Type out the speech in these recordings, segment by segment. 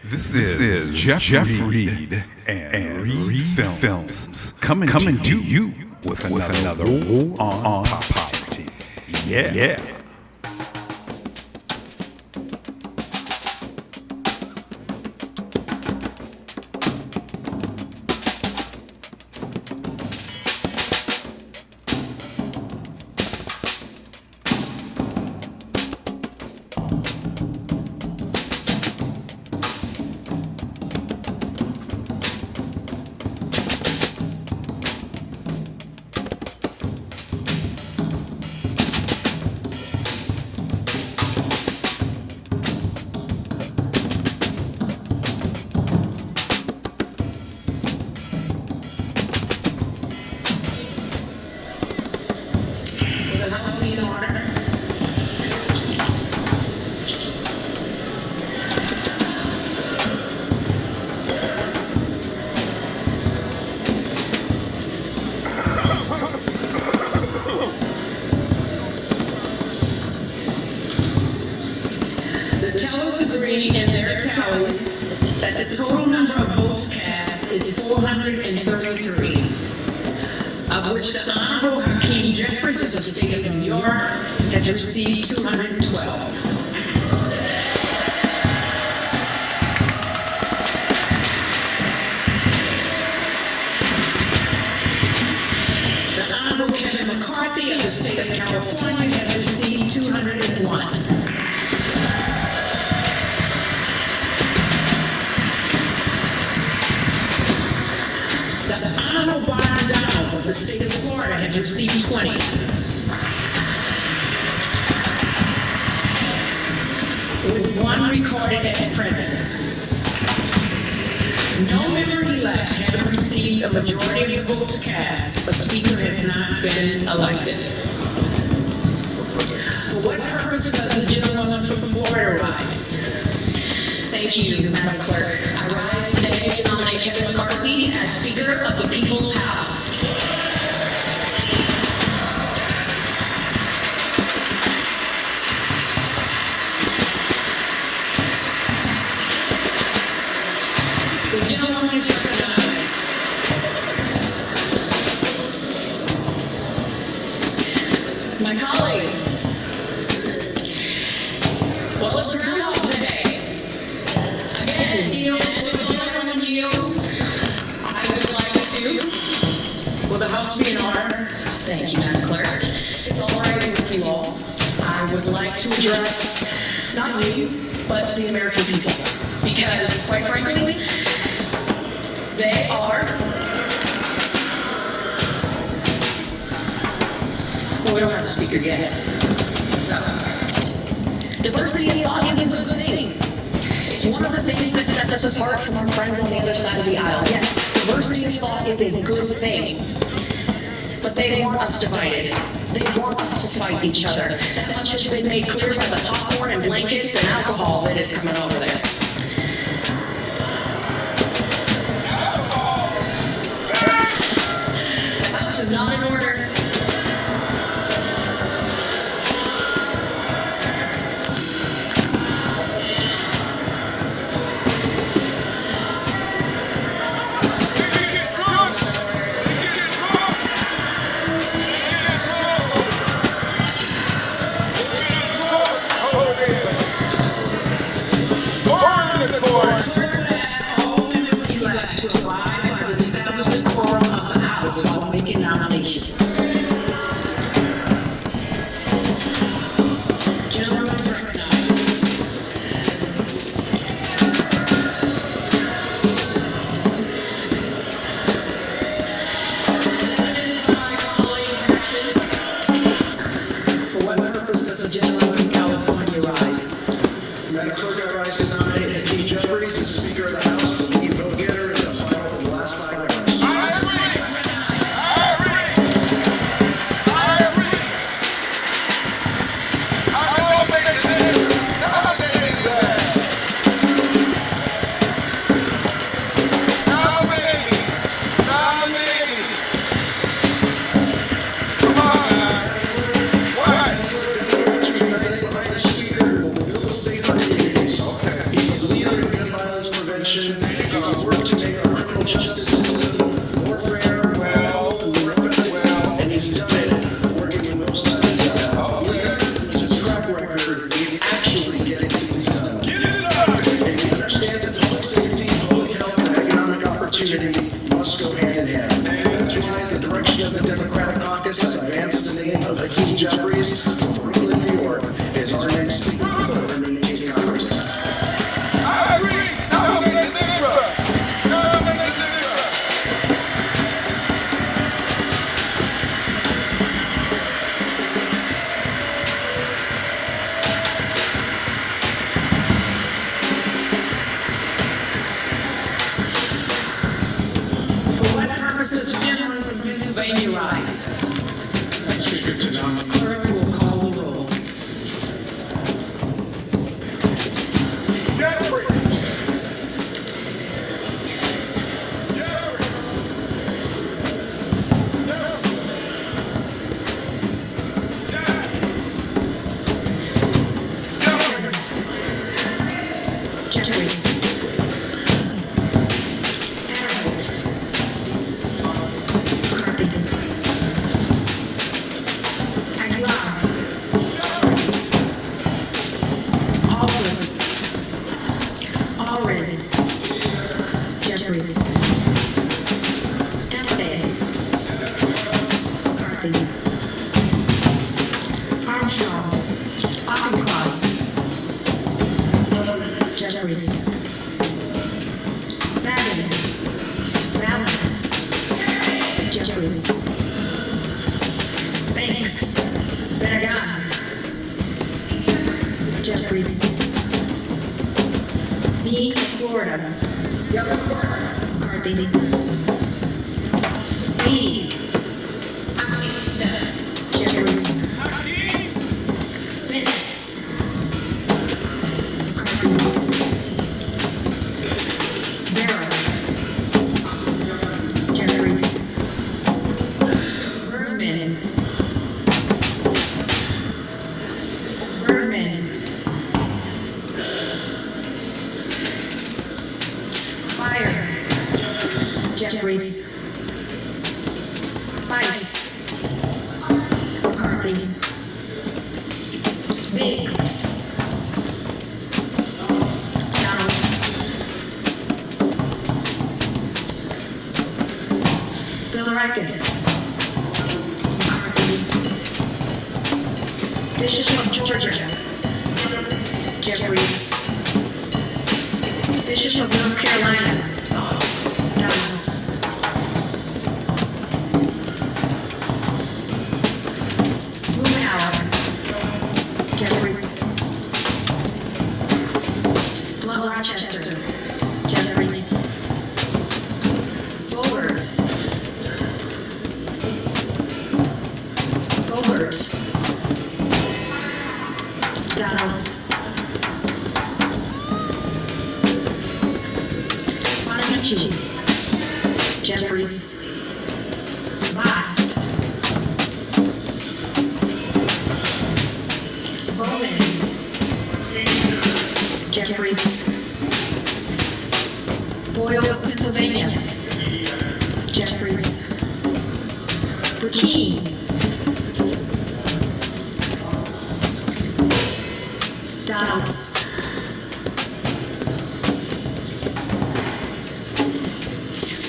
This is Jeff Reed and Reed Films coming to you with another War on Poverty. Yeah. Tellers agree in their tallies that the total number of votes cast is 433, of which the Honorable Hakeem Jeffries of the state of New York has received 212. The Honorable Kevin McCarthy of the state of California has received 201. Of the state of Florida has received 20. With one recorded as president. No member-elect has received a majority of the votes cast. A speaker has not been elected. For what purpose does the gentlewoman from Florida rise? Thank you, Madam Clerk. I rise today to nominate Kevin McCarthy as Speaker of the People's House. The gentlewoman is recognized. My colleagues, well, it's Groundhog Day. Again, I would like to, will the House be in order? Thank you, Madam Clerk. It's all right with you all. I would like to address, not you, but the American people. Because, quite frankly, they are, well, we don't have a speaker yet. So, diversity of thought is a good thing. It's one of the things that sets us apart from our friends on the other side of the aisle. Yes, diversity of thought is a good thing. But they want us divided. They want us to fight each other. That much has been made clear by the popcorn and blankets and alcohol that is coming over there. The House is not in order. To abide by the established quorum of the House while making nominations. Gentlemen is recognized. For what purpose does the gentleman from California rise? Madam Clerk, I rise to nominate Hakeem Jeffries as Speaker of the House, the lead vote-getter in the final of the last 5 rounds. I agree. Behind the Speaker who will build a state of communities. He's a leader in gun violence intervention, he's worked to make our criminal justice system more fair, more effective, and he's done it working in most where there's a track record of actually getting things done. And he understands that public safety, public health, and economic opportunity must go hand in hand. That's why the direction of the Democratic Caucus has advanced the name of Hakeem Jeffries from Brooklyn, New York, as our next Speaker of the 18th Congress. For what purposes does the gentleman from Pennsylvania rise? Speaker Tanaka. Clerk will call the roll. Jeffries. Harold. McCarthy. Aguilar. Alford. Allred. Jeffries. Emily. McCarthy. Armstrong. Auchincloss. Jeffries. Babin. Balance. Jeffries. Banks. Benagan. Jeffries. Bean, Florida. McCarthy. Beatty. Jeffries. Vince. McCarthy. Barrow. Jeffries. Bergman. Bergman. Fire. Jeffries. Bice. McCarthy. Biggs. Donalds. Bilirakis. McCarthy. Bishop of Georgia. Jeffries. Bishop of North Carolina. Donalds. Blumenauer. Jeffries. Blunt Rochester. Jeffries. Bogert. Bogert. Donalds. Bonamici. Jeffries. Bast. Bowman. Jeffries. Boyle of Pennsylvania. Jeffries. Burkeen. Donalds.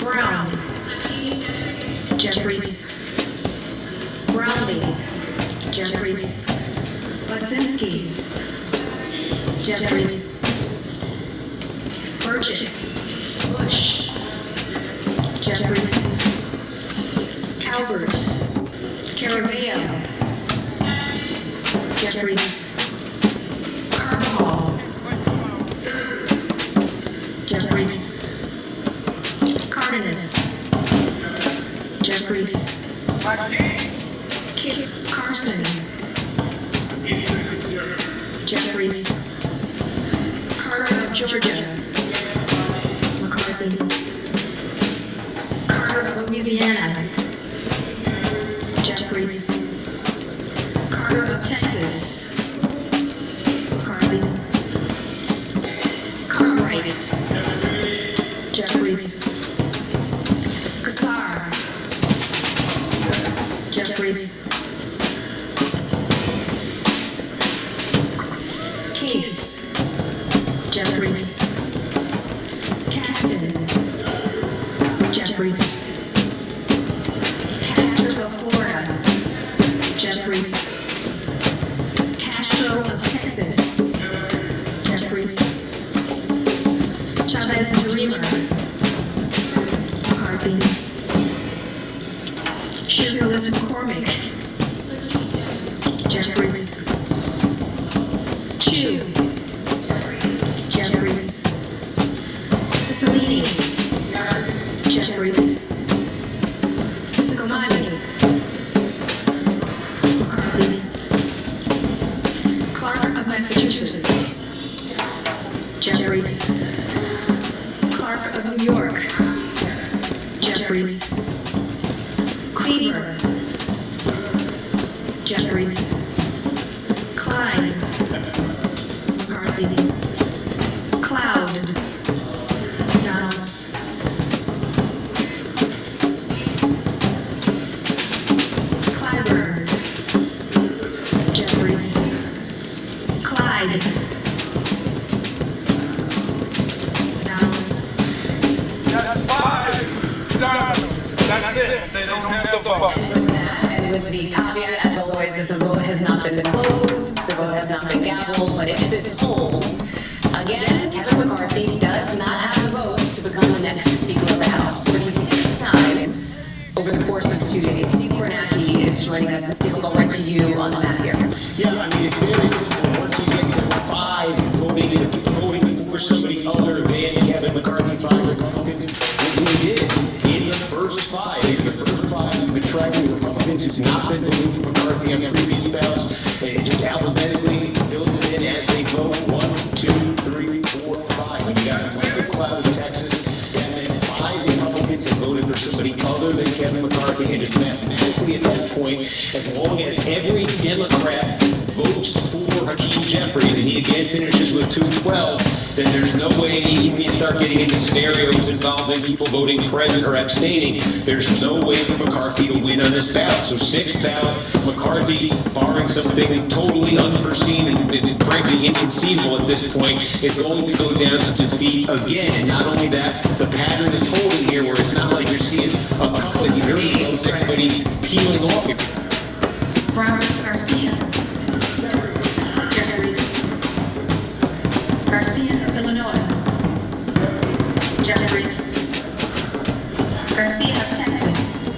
Brown. Jeffries. Brownlee. Jeffries. Budzinski. Jeffries. Burchett. Bush. Jeffries. Calvert. Caraballo. Jeffries. Carvajal. Jeffries. Cardenas. Jeffries. Kit Carson. Jeffries. Carter of Georgia. McCarthy. Carter of Louisiana. Jeffries. Carter of Texas. McCarthy. Cartwright. Jeffries. Kassar. Jeffries. Case. Jeffries. Caston. Jeffries. Castro, Florida. Jeffries. Castro of Texas. Jeffries. Chavez Dreamer. McCarthy. Shirley McCormick. Jeffries. Chu. Jeffries. Cicilline. Jeffries. Sicomani. McCarthy. Clark of Massachusetts. Jeffries. Clark of New York. Jeffries. Cleaver. Jeffries. Klein. McCarthy. Cloud. Donalds. Clyburn. Jeffries. Clyde. Donalds. That's 5 down. That's it. They don't have the vote. And with the caveat, as always, is the vote has not been closed, the vote has not been gavelled, but if this holds, again, Kevin McCarthy does not have the votes to become the next Speaker of the House. For the 6th time over the course of 2 days, Steve Kornacki is joining us, and Steve, will go right to you on the math here. Yeah, I mean, it's very simple. Once you get to 5 voting for somebody other than Kevin McCarthy, 5 Republicans, which we did in the first 5. In the first 5, we've been tracking the Republicans who's not been voting for McCarthy on previous ballots. They just alphabetically fill it in as they vote. 1, 2, 3, 4, 5. And you got a cloud of Texas, and then 5 Republicans have voted for somebody other than Kevin McCarthy, and just mathematically at that point, as long as every Democrat votes for Hakeem Jeffries, and he again finishes with 212, then there's no way, even when you start getting into scenarios involving people voting present or abstaining, there's no way for McCarthy to win on this ballot. So 6th ballot, McCarthy, barring something totally unforeseen and frankly inconceivable at this point, is going to go down to defeat again. And not only that, the pattern is holding here where it's not like you're seeing a couple of very votes, everybody peeling off here. Robert Garcia. Jeffries. Garcia of Illinois. Jeffries. Garcia of Texas.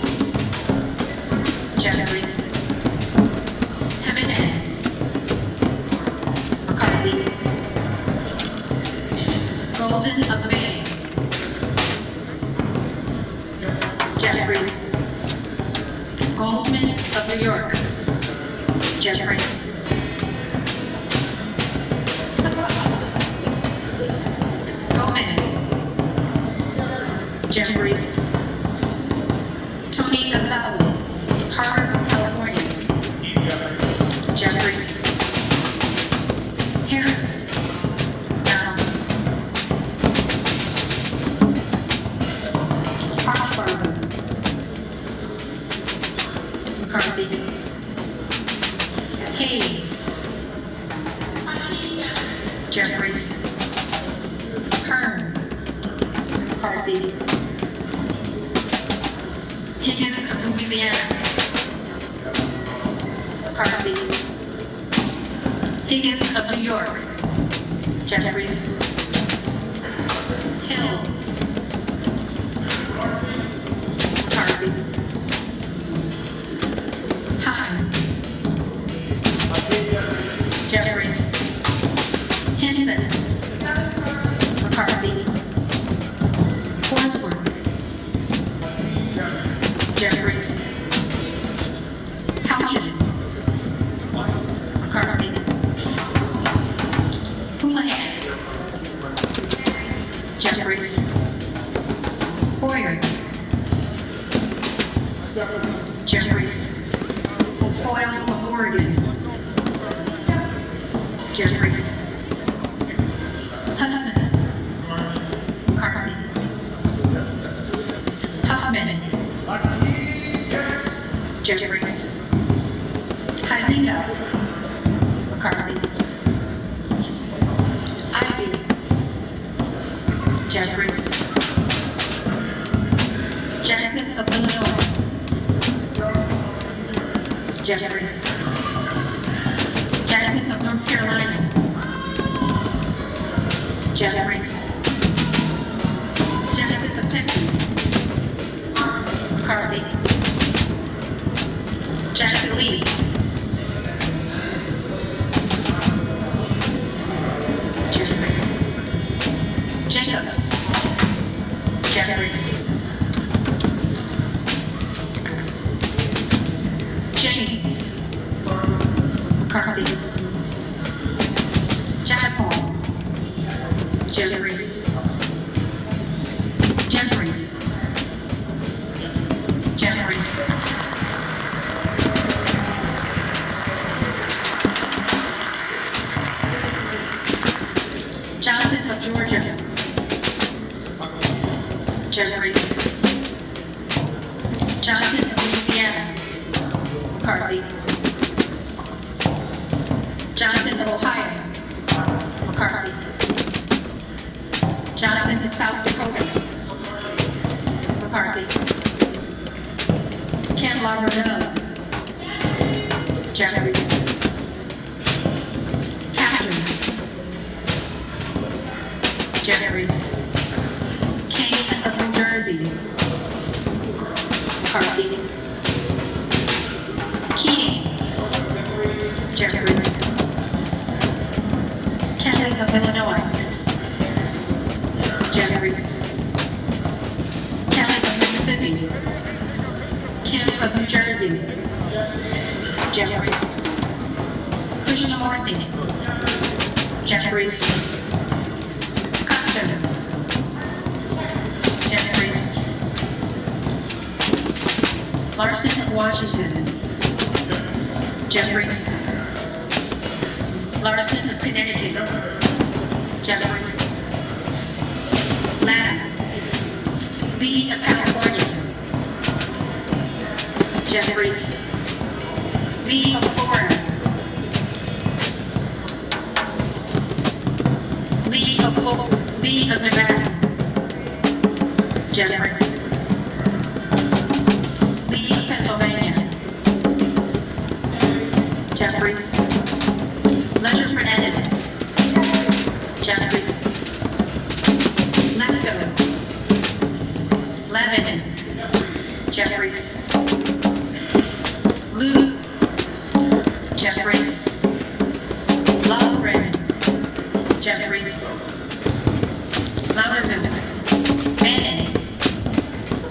Jeffries. Jimenez. McCarthy. Golden of Maine. Jeffries. Goldman of New York. Jeffries. Gomez. Jeffries. Tony Gonzalez, Harvard, California. Jeffries. Harris. Donalds. Hartsbarger. McCarthy. Hayes. Jeffries. Hearn. McCarthy. Higgins of Louisiana. McCarthy. Higgins of New York. Jeffries. Hill. McCarthy. Hines. Jeffries. Henson. McCarthy. Forsworth. Jeffries. Houchin. McCarthy. Houlihan. Jeffries. Hoyer. Jeffries. Hoyle of Oregon. Jeffries. Hudson. McCarthy. Jeffries. Huizinga. McCarthy. Ivy. Jeffries. Jackson of Illinois. Jeffries. Jackson of North Carolina. Jeffries. Jackson of Texas. McCarthy. Jackson Lee. Jeffries. Jacobs. Jeffries. James. McCarthy. Japon. Jeffries. Jeffries. Jeffries. Johnson of Georgia. Jeffries. Johnson of Louisiana. McCarthy. Johnson of Ohio. McCarthy. Johnson of South Dakota. McCarthy. Candelabra Dove. Jeffries. Catherine. Jeffries. Kane of New Jersey. McCarthy. Keating. Jeffries. Kelly of Illinois. Jeffries. Kelly of Mississippi. Kim of New Jersey. Jeffries. Krishnamurthy. Jeffries. Custer. Jeffries. Larson of Washington. Jeffries. Larson of Connecticut. Jeffries. Latta. Lee of California. Jeffries. Lee of Florida. Lee of Nevada. Jeffries. Lee of Pennsylvania. Jeffries. Ledger Fernandez. Jeffries. Lesko. Levin. Jeffries. Lou. Jeffries. Lundgren. Jeffries. Louderman. Manning.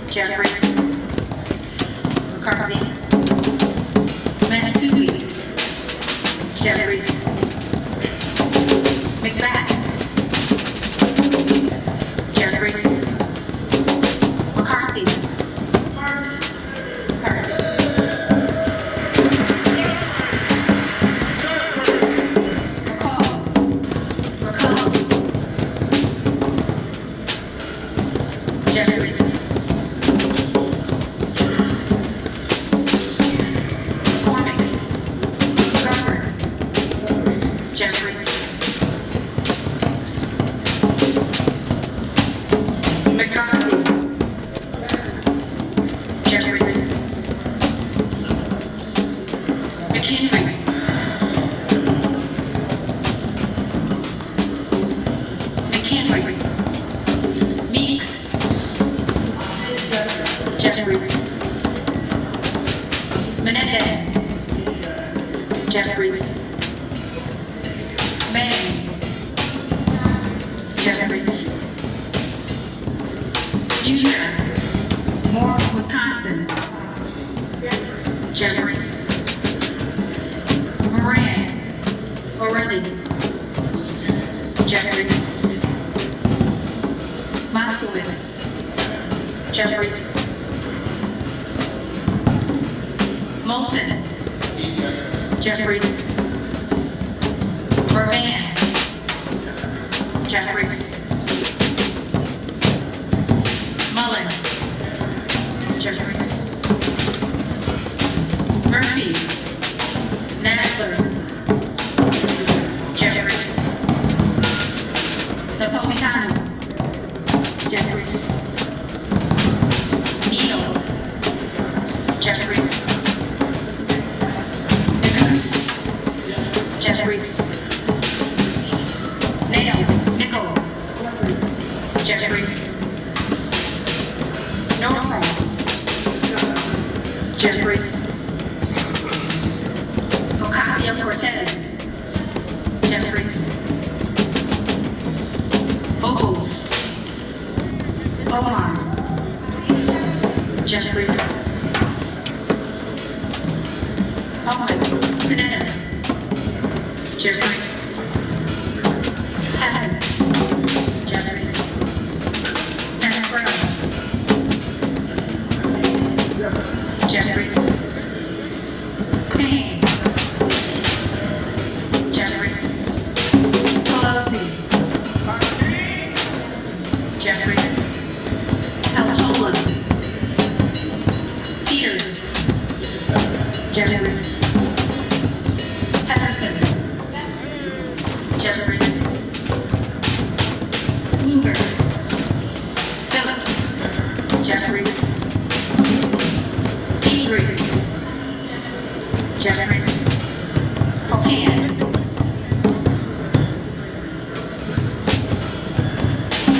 Jeffries. McCarthy. Matsui. Jeffries. McBath. Jeffries. McCarthy. Jeffries. McCormick. Garber. Jeffries. McCarthy. Jeffries. McHenry. McHenry. Meeks. Jeffries. Menendez. Jeffries. May. Jeffries. User. Moore, Wisconsin. Jeffries. Moran. O'Reilly. Jeffries. Moskowitz. Jeffries. Moulton. Jeffries. Vervan. Jeffries. Mullen. Jeffries. Jeffries. Norcross. Jeffries. Ocasio-Cortez. Jeffries. Bowles. Omar. Jeffries. Owen. Pineda. Jeffries. Evans. Jeffries. Masquerade. Jeffries. Payne. Jeffries. Pelosi. Jeffries. Altola. Peters. Jeffries. Pedersen. Jeffries. Lugar. Phillips. Jeffries. Avery. Jeffries. O'Han.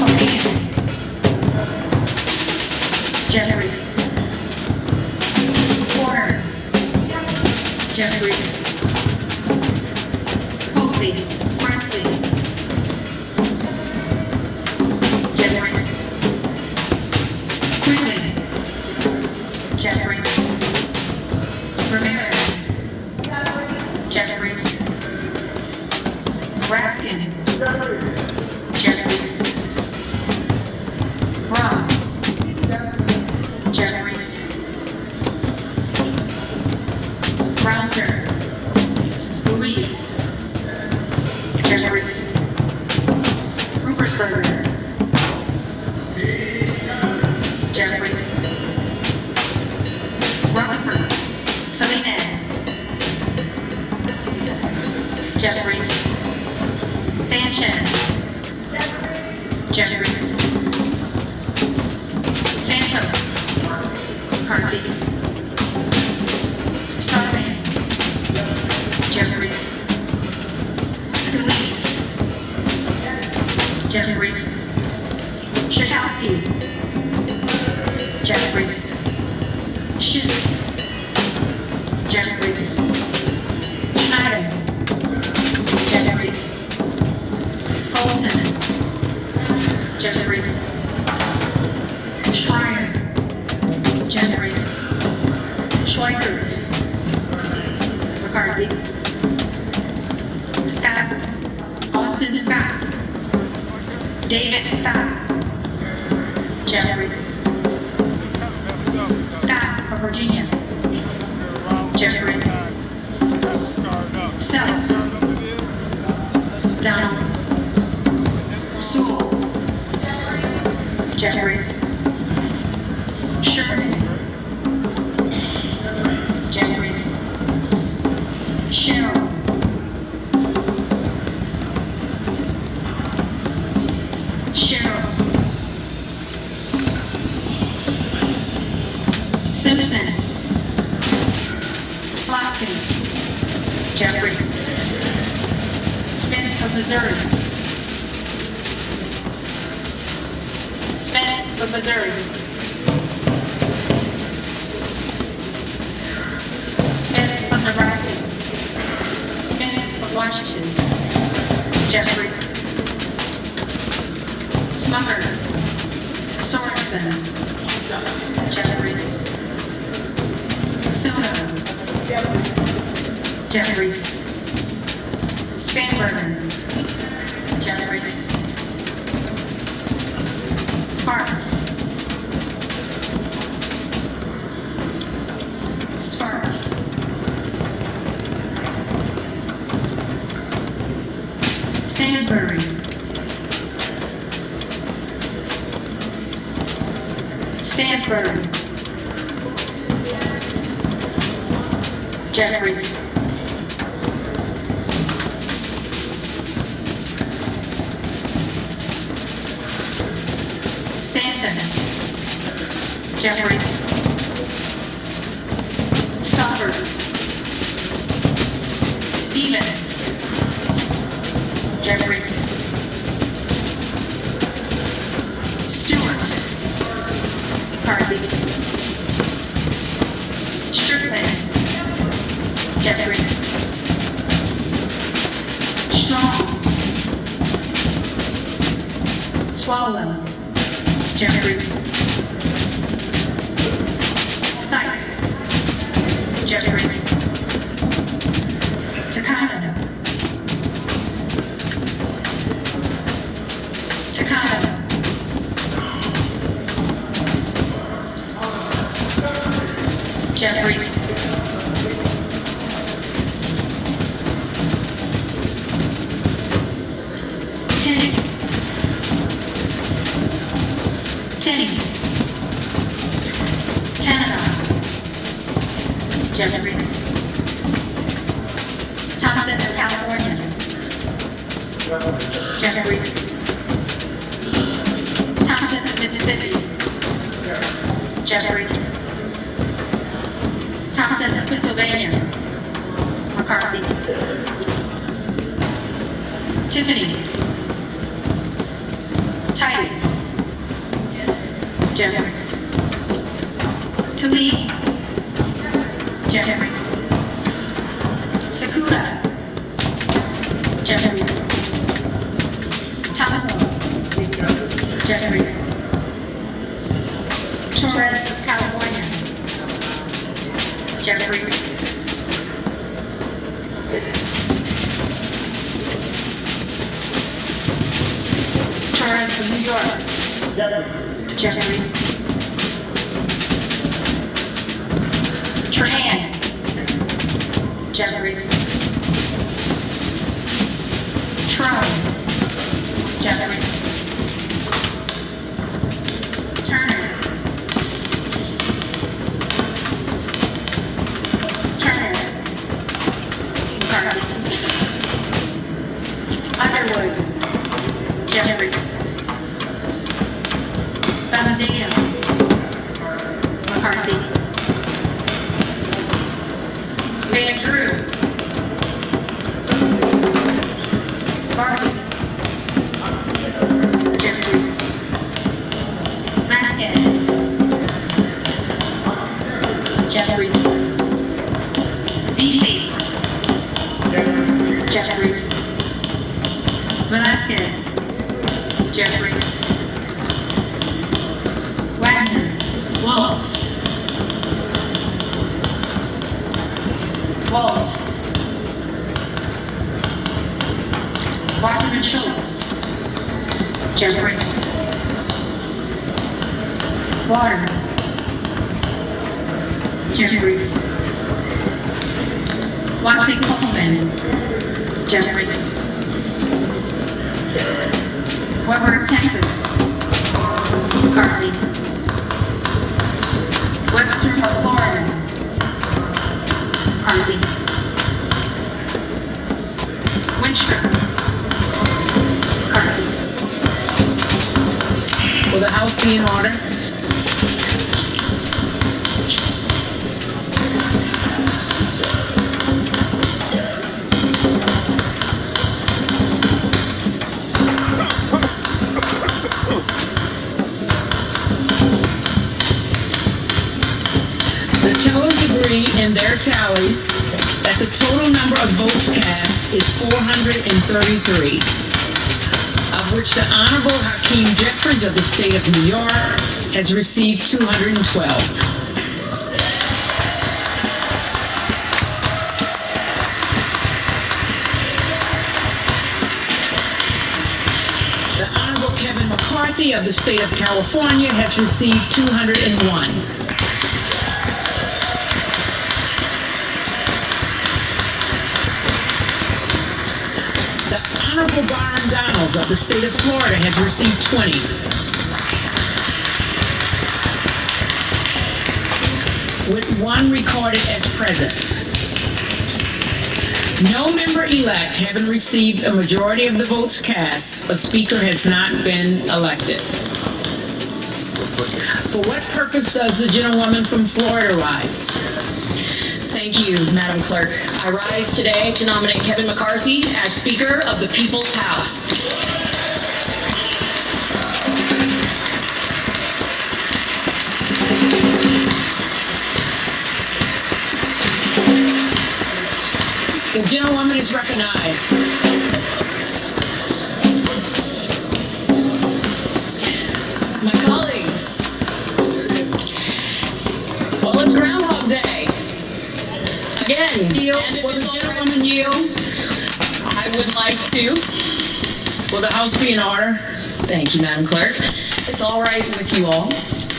O'Han. Jeffries. Porter. Jeffries. Hoakley. Presley. Jeffries. Quigley. Jeffries. Ramirez. Jeffries. Raskin. Jeffries. Ross. Jeffries. Browser. Ruiz. Jeffries. Rupersberger. Jeffries. Rutherford. Salinas. Jeffries. Sanchez. Jeffries. Santos. McCarthy. Sarbanes. Jeffries. Scalise. Jeffries. Schakowsky. Jeffries. Schiff. Jeffries. Schneider. Jeffries. Skolton. Jeffries. Schreier. Jeffries. Schweikert. McCarthy. Scott. Austin Scott. David Scott. Jeffries. Scott of Virginia. Jeffries. Self. Donald. Sewell. Jeffries. Sherman. Jeffries. Cheryl. Cheryl. Simpson. Slotkin. Jeffries. Smith of Missouri. Smith of Missouri. Smith of Nebraska. Smith of Washington. Jeffries. Smucker. Sorensen. Jeffries. Soto. Jeffries. Spanberger. Jeffries. Sparks. Sparks. Stansbury. Stansbury. Jeffries. Stanton. Jeffries. Stoppard. Stevens. Jeffries. McCarthy. Strickland. Jeffries. Strong. Swallow. Jeffries. Sykes. Jeffries. Takano. Takano. Jeffries. Tinny. Tanana. Jeffries. Thompson, California. Jeffries. Thompson, Mississippi. Jeffries. Thompson, Pennsylvania. McCarthy. Tiffany. Titus. Jeffries. Talib. Jeffries. Takuda. Jeffries. Tahoe. Jeffries. Torres, California. Jeffries. Torres from New York. Jeffries. Tran. Jeffries. Tron. Jeffries. Turner. McCarthy. Underwood. Jeffries. Bernardino. McCarthy. Van Drew. Vargas. Jeffries. Vasquez. Jeffries. BC. Jeffries. Velasquez. Jeffries. Wagner. Waltz. Washington Schultz. Jeffries. Waters. Jeffries. Watsy Coleman. Jeffries. Weber, Texas. McCarthy. Webster of Florida. McCarthy. Winchester. McCarthy. Will the House be in order? The tellers agree in their tallies that the total number of votes cast is 433, of which the Honorable Hakeem Jeffries of the state of New York has received 212. The Honorable Kevin McCarthy of the state of California has received 201. The Honorable Byron Donalds of the state of Florida has received 20. With one recorded as present. No member-elect having received a majority of the votes cast, a speaker has not been elected. For what purpose does the gentlewoman from Florida rise? Thank you, Madam Clerk. I rise today to nominate Kevin McCarthy as Speaker of the People's House. gentlewoman is recognized. My colleagues, well, it's Groundhog Day. Again, yield. Will the gentlewoman yield? I would like to. Will the House be in order? Thank you, Madam Clerk. It's all right with you all.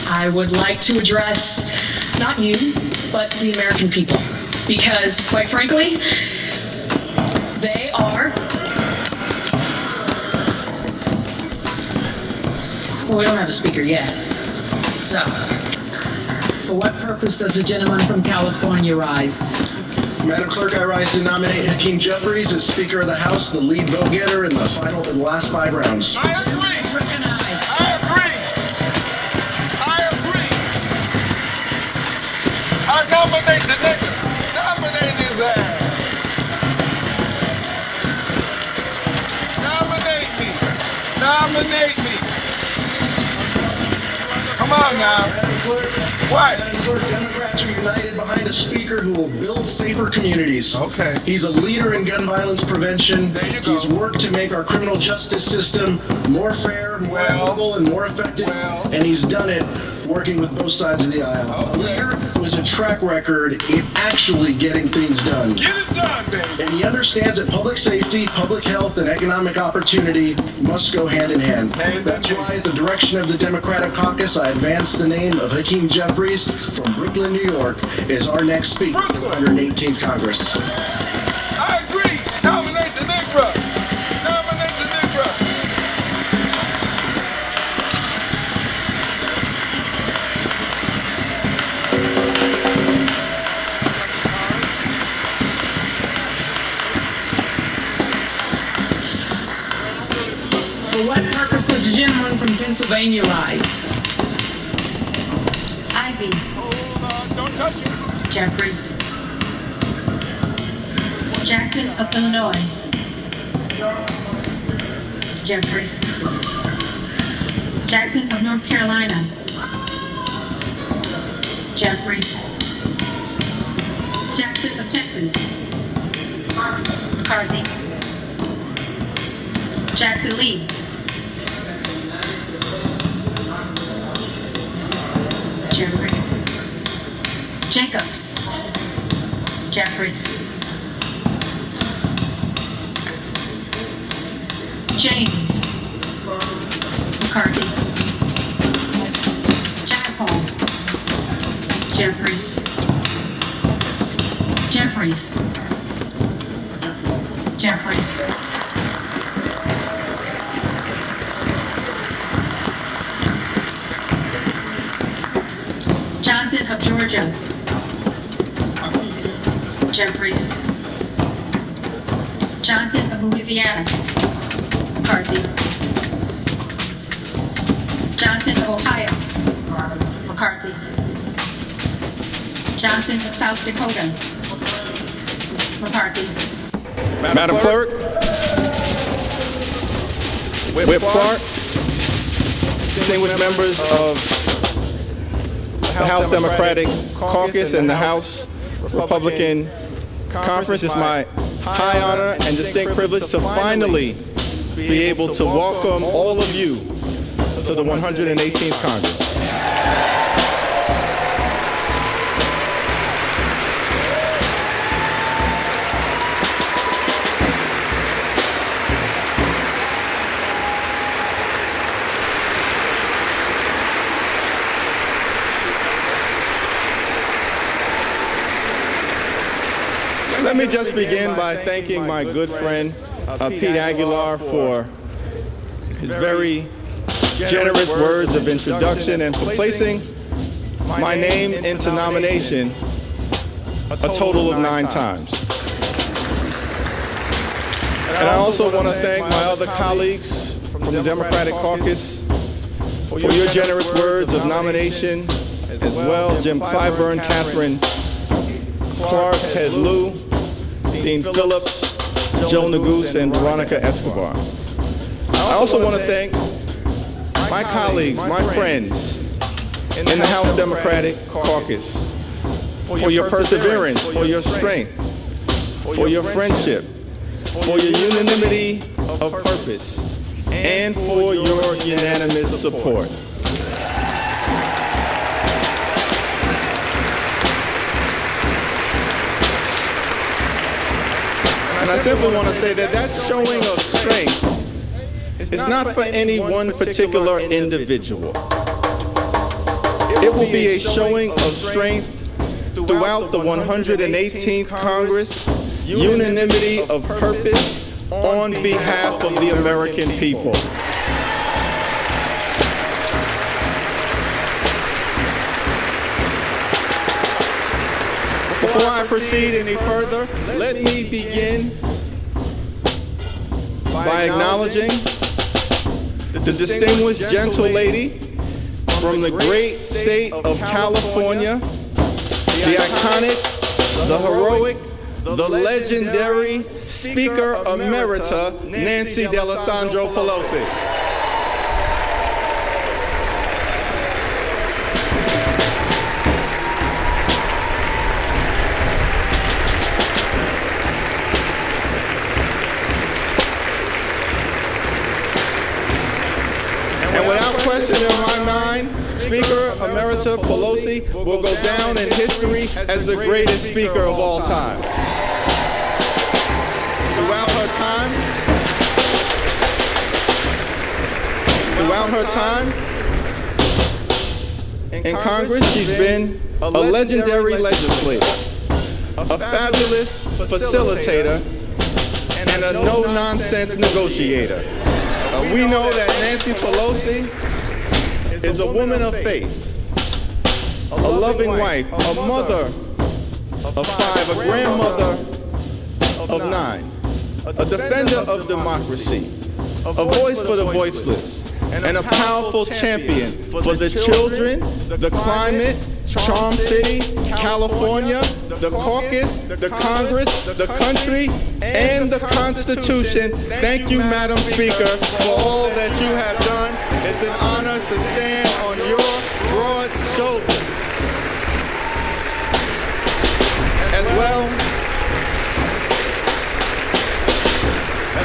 I would like to address not you, but the American people. Because, quite frankly, they are... Well, we don't have a speaker yet. So, for what purpose does the gentleman from California rise? Madam Clerk, I rise to nominate Hakeem Jeffries as Speaker of the House, the lead vote getter in the last 5 rounds. I agree. It's recognized. I agree. I agree. I nominate the nigga. Nominate his ass. Nominate me. Nominate me. Come on now. Madam Clerk, What? Madam Clerk, Democrats are united behind a speaker who will build safer communities. Okay. He's a leader in gun violence prevention. There you go. He's worked to make our criminal justice system more fair, more Well. equitable, and more effective. Well. And he's done it working with both sides of the aisle. A Okay. leader who has a track record in actually getting things done. Get it done, baby. And he understands that public safety, public health, and economic opportunity must go hand in hand. Hey, That's baby. why, at the direction of the Democratic Caucus, I advance the name of Hakeem Jeffries from Brooklyn, New York, as our next Speaker of the Brooklyn. 118th Congress. I agree. Nominate the nigga. Nominate the nigga. For what purpose does the gentleman from Pennsylvania rise? Ivy, Hold on. Don't touch it. Jeffries, Jackson of Illinois, Jeffries, Jackson of North Carolina, Jeffries, Jackson of Texas, McCarthy, Jackson Lee, Jeffries, Jacobs, Jeffries, James, McCarthy, Jacopone, Jeffries, Jeffries, Jeffries, Johnson of Georgia, Jeffries, Johnson of Louisiana, McCarthy, Johnson of Ohio, McCarthy, Johnson of South Dakota, McCarthy, Madam Clerk, Whip Clark, distinguished members of the House Democratic Caucus and the House Republican Conference, it's my high honor and distinct privilege to finally be able to welcome all of you to the 118th Congress. Let me just begin by thanking my good friend Pete Aguilar for his very generous words of introduction and for placing my name into nomination a total of 9 times. And I also want to thank my other colleagues from the Democratic Caucus for your generous words of nomination as well. Jim Clyburn, Catherine Clark, Ted Lieu, Dean Phillips, Joe Neguse, and Veronica Escobar. I also want to thank my colleagues, my friends in the House Democratic Caucus for your perseverance, for your strength, for your friendship, for your unanimity of purpose, and for your unanimous support. And I simply want to say that that showing of strength is not for any one particular individual. It will be a showing of strength throughout the 118th Congress, unanimity of purpose on behalf of the American people. Before I proceed any further, let me begin by acknowledging the distinguished gentle lady from the great state of California, the iconic, the heroic, the legendary Speaker Emerita, Nancy D'Alessandro Pelosi. And without question in my mind, Speaker Emerita Pelosi will go down in history as the greatest speaker of all time. Throughout her time in Congress, she's been a legendary legislator, a fabulous facilitator, and a no-nonsense negotiator. We know that Nancy Pelosi is a woman of faith, a loving wife, a mother of 5, a grandmother of 9, a defender of democracy, a voice for the voiceless, and a powerful champion for the children, the climate, Charm City, California, the caucus, the Congress, the country, and the Constitution. Thank you, Madam Speaker, for all that you have done. It's an honor to stand on your broad shoulders.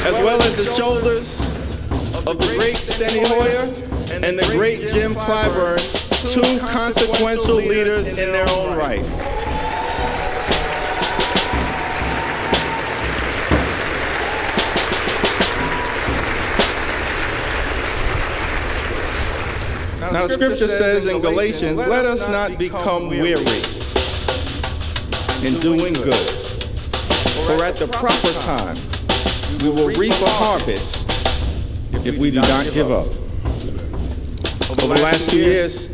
As well as the shoulders of the great Steny Hoyer and the great Jim Clyburn, two consequential leaders in their own right. Now the scripture says in Galatians, let us not become weary in doing good, for at the proper time we will reap a harvest if we do not give up. Over the last 2 years,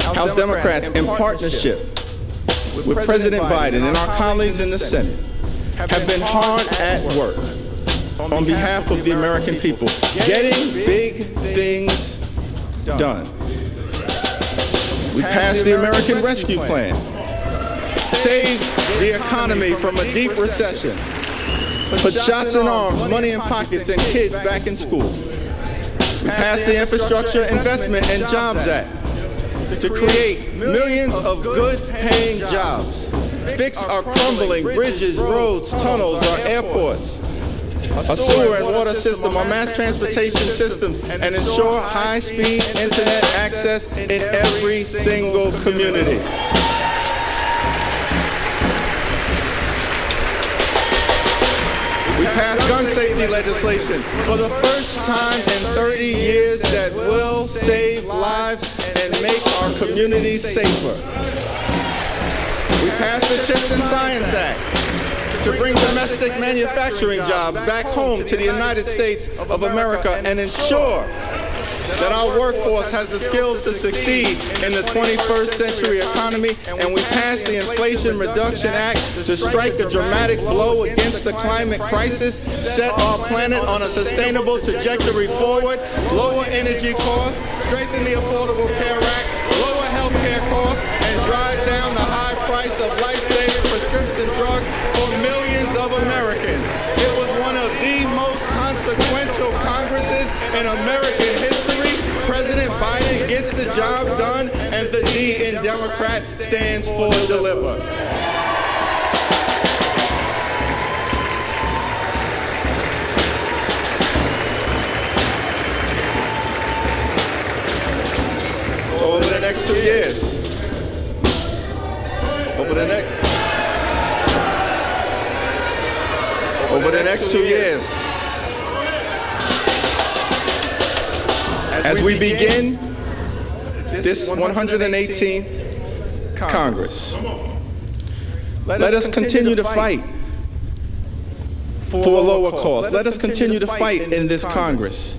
House Democrats, in partnership with President Biden and our colleagues in the Senate, have been hard at work on behalf of the American people, getting big things done. We passed the American Rescue Plan, saved the economy from a deep recession, put shots in arms, money in pockets, and kids back in school. We passed the Infrastructure Investment and Jobs Act to create millions of good-paying jobs, fix our crumbling bridges, roads, tunnels, our airports, a sewer and water system, our mass transportation systems, and ensure high-speed internet access in every single community. We passed gun safety legislation for the first time in 30 years that will save lives and make our communities safer. We passed the CHIPS and Science Act to bring domestic manufacturing jobs back home to the United States of America and ensure that our workforce has the skills to succeed in the 21st century economy. And we passed the Inflation Reduction Act to strike a dramatic blow against the climate crisis, set our planet on a sustainable trajectory forward, lower energy costs, strengthen the Affordable Care Act, lower health care costs, and drive down the high price of life-saving prescription drugs for millions of Americans. It was one of the most consequential Congresses in American history. President Biden gets the job done, and the D in Democrat stands for deliver. next 2 years. Over the next 2 years. As we begin this 118th Congress, let us continue to fight for a lower cost. Let us continue to fight in this Congress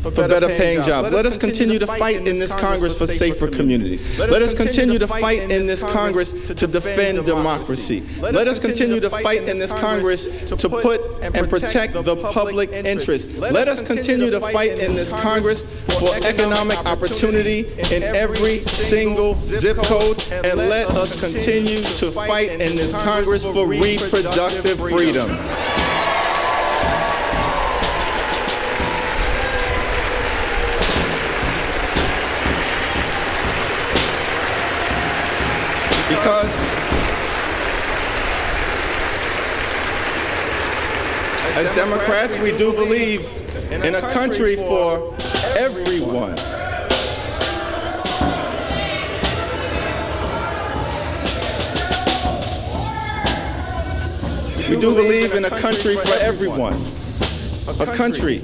for better paying jobs. Let us continue to fight in this Congress for safer communities. Let us continue to fight in this Congress to defend democracy. Let us continue to fight in this Congress to put and protect the public interest. Let us continue to fight in this Congress for economic opportunity in every single zip code. And let us continue to fight in this Congress for reproductive freedom. Because as Democrats, we do believe in a country for everyone. We do believe in a country for everyone. A country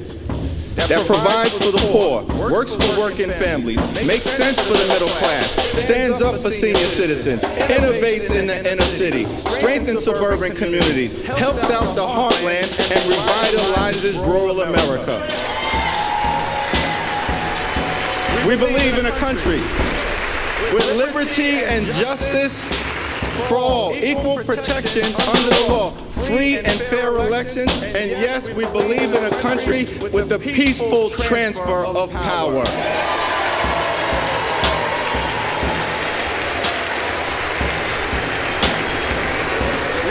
that provides for the poor, works for working families, makes sense for the middle class, stands up for senior citizens, innovates in the inner city, strengthens suburban communities, helps out the heartland, and revitalizes rural America. We believe in a country with liberty and justice for all, equal protection under the law, free and fair elections, and yes, we believe in a country with the peaceful transfer of power.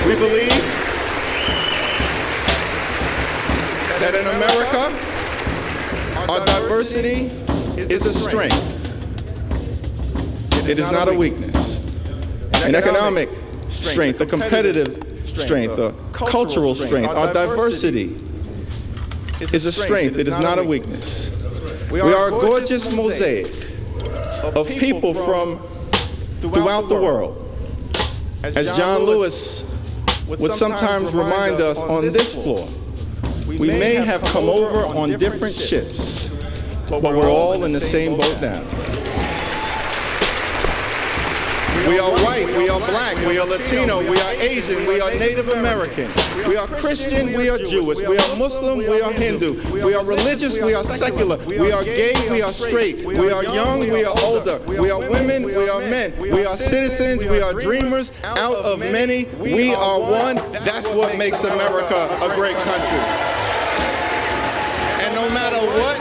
We believe that in America, our diversity is a strength. It is not a weakness. An economic strength, a competitive strength, a cultural strength. Our diversity is a strength. It is not a weakness. We are a gorgeous mosaic of people from throughout the world. As John Lewis would sometimes remind us on this floor, we may have come over on different ships, but we're all in the same boat now. We are white, we are black, we are Latino, we are Asian, we are Native American, we are Christian, we are Jewish, we are Muslim, we are Hindu, we are religious, we are secular, we are gay, we are straight, we are young, we are older, we are women, we are men, we are citizens, we are dreamers, out of many, we are one. That's what makes America a great country. And no matter what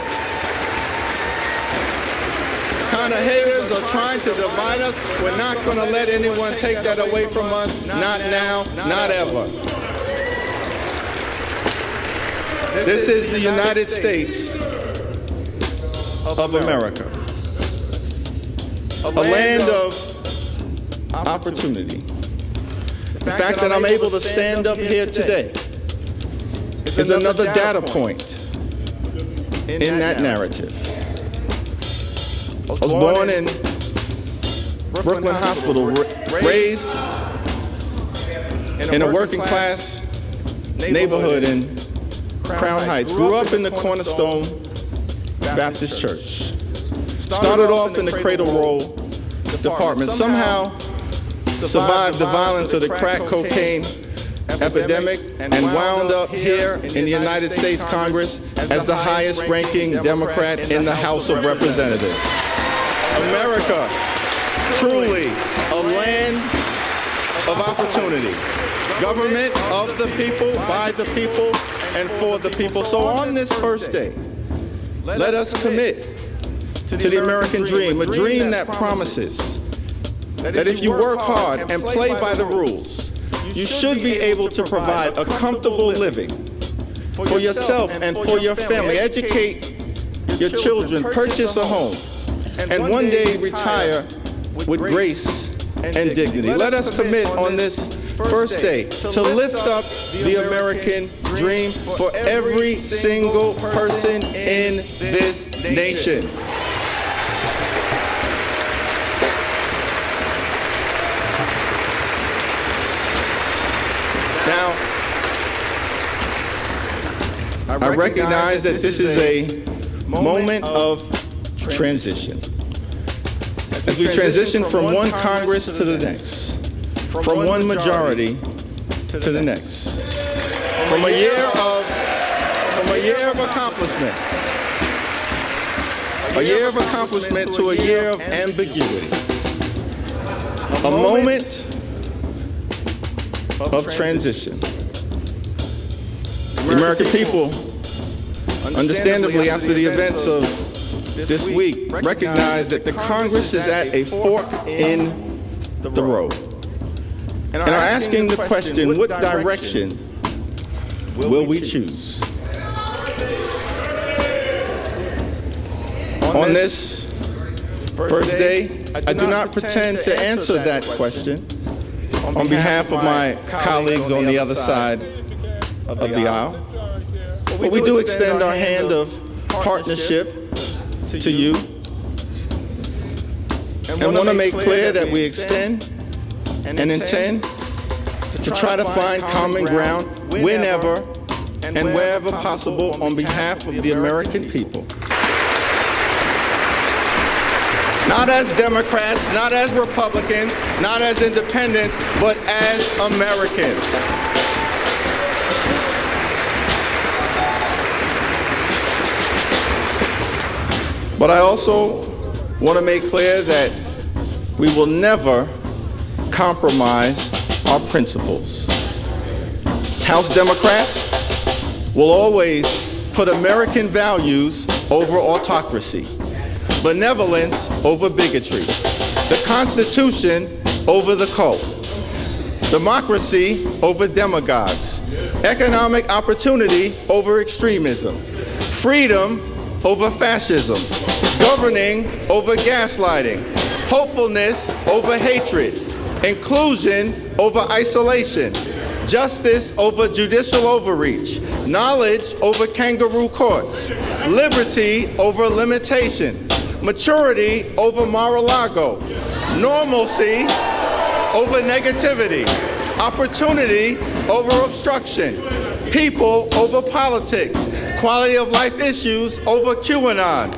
kind of haters are trying to divide us, we're not going to let anyone take that away from us. Not now, not ever. This is the United States of America. A land of opportunity. The fact that I'm able to stand up here today is another data point in that narrative. I was born in Brooklyn Hospital, raised in a working class neighborhood in Crown Heights, grew up in the Cornerstone Baptist Church, started off in the Cradle Roll department, somehow survived the violence of the crack cocaine epidemic, and wound up here in the United States Congress as the highest ranking Democrat in the House of Representatives. America, truly a land of opportunity. Government of the people, by the people, and for the people. So on this first day, let us commit to the American dream, a dream that promises that if you work hard and play by the rules, you should be able to provide a comfortable living for yourself and for your family, educate your children, purchase a home, and one day retire with grace and dignity. Let us commit on this first day to lift up the American dream for every single person in this nation. Now, I recognize that this is a moment of transition. As we transition from one Congress to the next, from one majority to the next, from a year of accomplishment, to a year of ambiguity, a moment of transition. The American people, understandably after the events of this week, recognize that the Congress is at a fork in the road and are asking the question, what direction will we choose? On this first day, I do not pretend to answer that question on behalf of my colleagues on the other side of the aisle. But we do extend our hand of partnership to you and want to make clear that we extend and intend to try to find common ground whenever and wherever possible on behalf of the American people. Not as Democrats, not as Republicans, not as independents, but as Americans. But I also want to make clear that we will never compromise our principles. House Democrats will always put American values over autocracy, benevolence over bigotry, the Constitution over the cult, democracy over demagogues, economic opportunity over extremism, freedom over fascism, governing over gaslighting, hopefulness over hatred, inclusion over isolation, justice over judicial overreach, knowledge over kangaroo courts, liberty over limitation, maturity over Mar-a-Lago, normalcy over negativity, opportunity over obstruction, people over politics, quality of life issues over QAnon,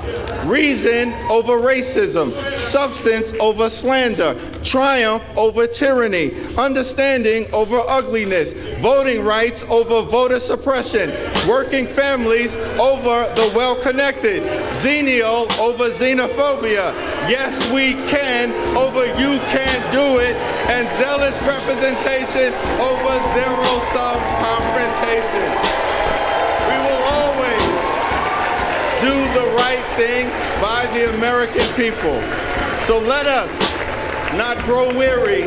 reason over racism, substance over slander, triumph over tyranny, understanding over ugliness, voting rights over voter suppression, working families over the well-connected, xenial over xenophobia, yes we can over you can't do it, and zealous representation over zero-sum confrontation. We will always do the right thing by the American people. So let us not grow weary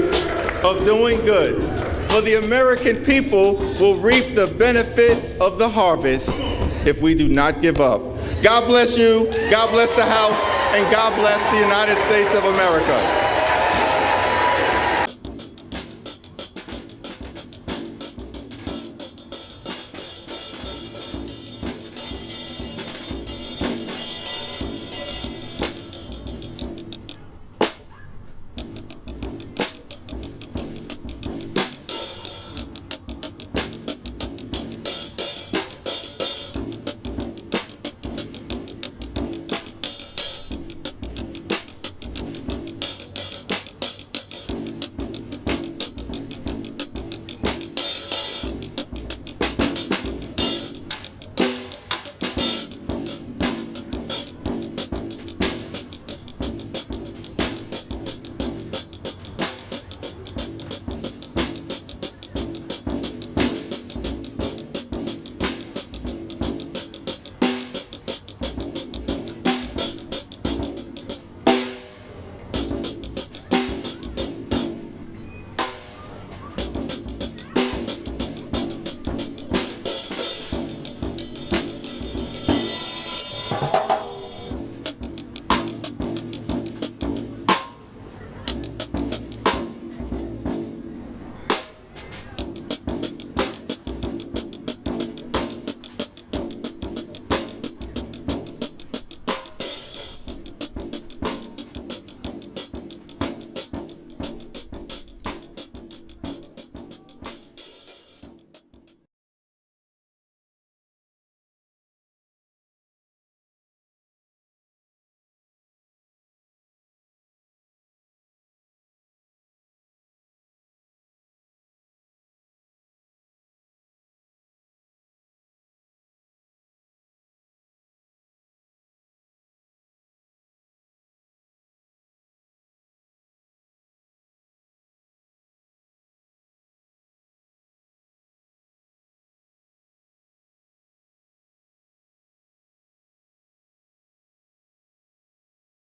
of doing good, for the American people will reap the benefit of the harvest if we do not give up. God bless you, God bless the House, and God bless the United States of America.